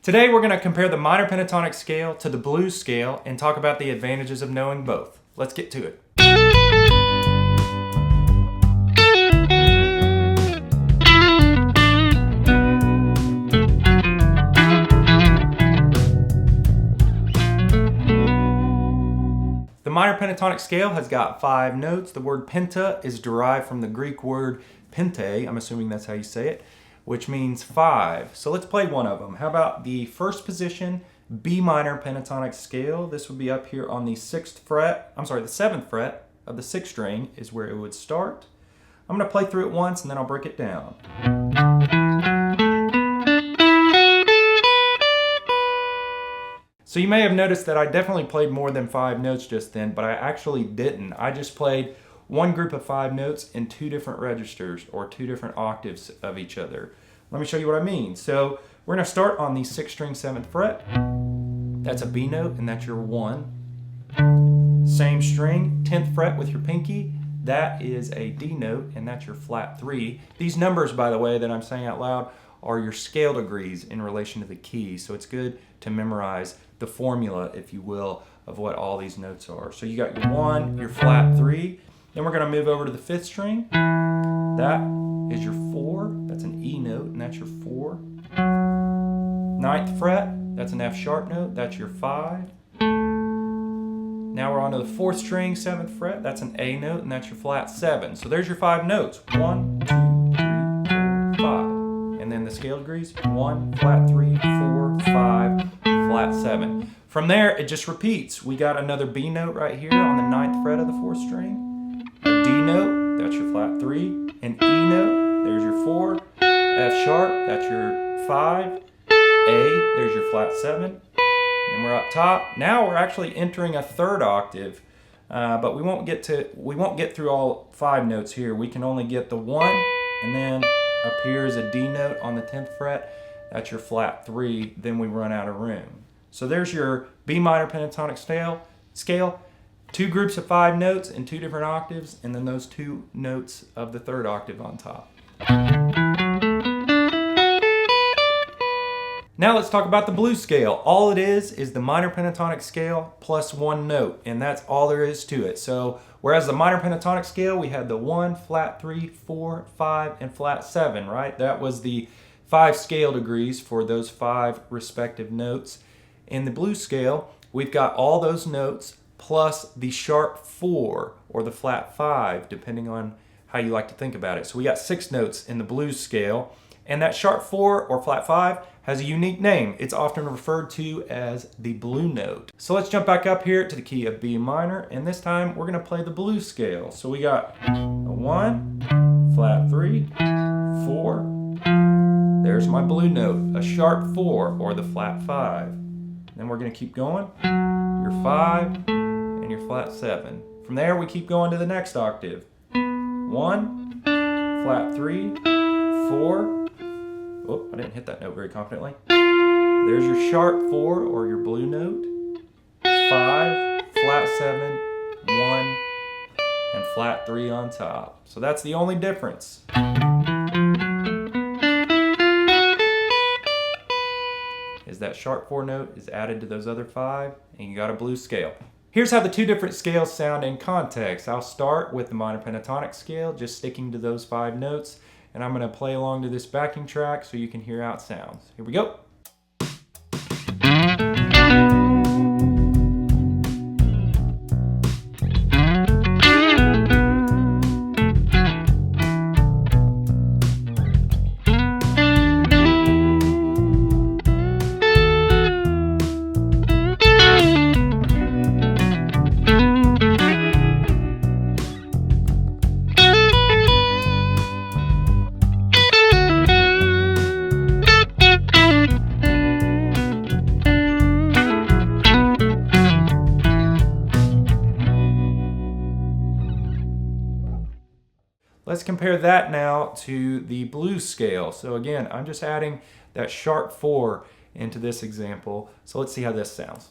Today we're going to compare the minor pentatonic scale to the blues scale and talk about the advantages of knowing both. Let's get to it. The minor pentatonic scale has got 5 notes. The word penta is derived from the Greek word pente, I'm assuming that's how you say it, which means 5. So let's play one of them. How about the first position, B minor pentatonic scale? This would be up here on the 7th fret of the 6th string is where it would start. I'm going to play through it once and then I'll break it down. So you may have noticed that I definitely played more than 5 notes just then, but I actually didn't. I just played one group of 5 notes in 2 different registers or 2 different octaves of each other. Let me show you what I mean. So we're going to start on the 6th string 7th fret. That's a B note and that's your 1. Same string, 10th fret with your pinky. That is a D note and that's your flat 3. These numbers, by the way, that I'm saying out loud are your scale degrees in relation to the key. So it's good to memorize the formula, if you will, of what all these notes are. So you got your 1, your flat 3. Then we're going to move over to the 5th string. That is your 4. That's an E note, and that's your 4. 9th fret, that's an F sharp note. That's your 5. Now we're on to the 4th string, 7th fret. That's an A note, and that's your flat 7. So there's your 5 notes. 1, 2, 3, 4, 5. And then the scale degrees. 1, flat 3, 4, 5, flat 7. From there, it just repeats. We got another B note right here on the 9th fret of the 4th string. A D note, that's your flat 3. An E note, there's your 4. F sharp, that's your 5. A, there's your flat 7. Then we're up top. Now we're actually entering a 3rd octave, but we won't get through all 5 notes here. We can only get the 1, and then up here is a D note on the 10th fret. That's your flat 3. Then we run out of room. So there's your B minor pentatonic scale. 2 groups of 5 notes in 2 different octaves, and then those 2 notes of the 3rd octave on top. Now let's talk about the blues scale. All it is the minor pentatonic scale plus 1 note, and that's all there is to it. So whereas the minor pentatonic scale, we had the 1, flat 3, 4, 5, and flat 7, right? That was the 5 scale degrees for those 5 respective notes. In the blues scale, we've got all those notes plus the sharp 4 or the flat 5, depending on how you like to think about it. So we got 6 notes in the blues scale, and that sharp 4 or flat 5 has a unique name. It's often referred to as the blue note. So let's jump back up here to the key of B minor, and this time we're going to play the blues scale. So we got a 1, flat 3, 4. There's my blue note, a sharp 4 or the flat 5. Then we're going to keep going. Your 5 and your flat 7. From there we keep going to the next octave. 1, flat 3, 4. Oh, I didn't hit that note very confidently. There's your sharp 4 or your blue note. 5, flat 7, 1, and flat 3 on top. So that's the only difference. Is that sharp 4 note is added to those other 5, and you got a blues scale. Here's how the 2 different scales sound in context. I'll start with the minor pentatonic scale, just sticking to those 5 notes, and I'm going to play along to this backing track so you can hear how it sounds. Here we go. Let's compare that now to the blues scale. So again, I'm just adding that sharp 4 into this example. So let's see how this sounds.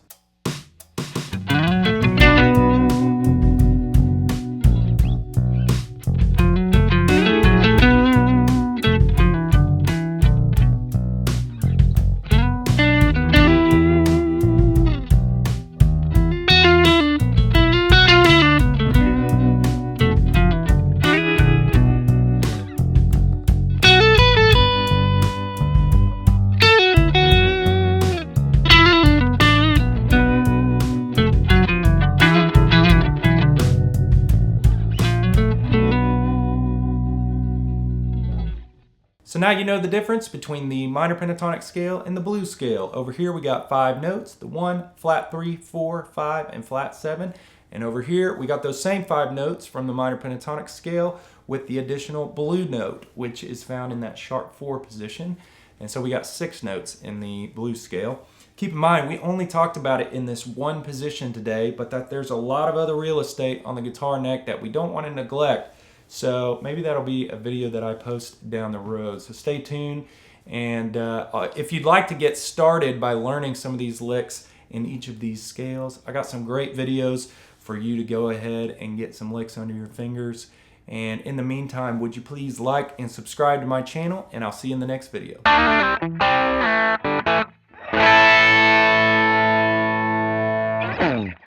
So now you know the difference between the minor pentatonic scale and the blues scale. Over here we got 5 notes, the 1, flat 3, 4, 5, and flat 7. And over here we got those same 5 notes from the minor pentatonic scale with the additional blue note, which is found in that sharp 4 position. And so we got 6 notes in the blues scale. Keep in mind, we only talked about it in this one position today, but that there's a lot of other real estate on the guitar neck that we don't want to neglect. So maybe that'll be a video that I post down the road. So stay tuned. And if you'd like to get started by learning some of these licks in each of these scales, I got some great videos for you to go ahead and get some licks under your fingers. And in the meantime, would you please like and subscribe to my channel, and I'll see you in the next video.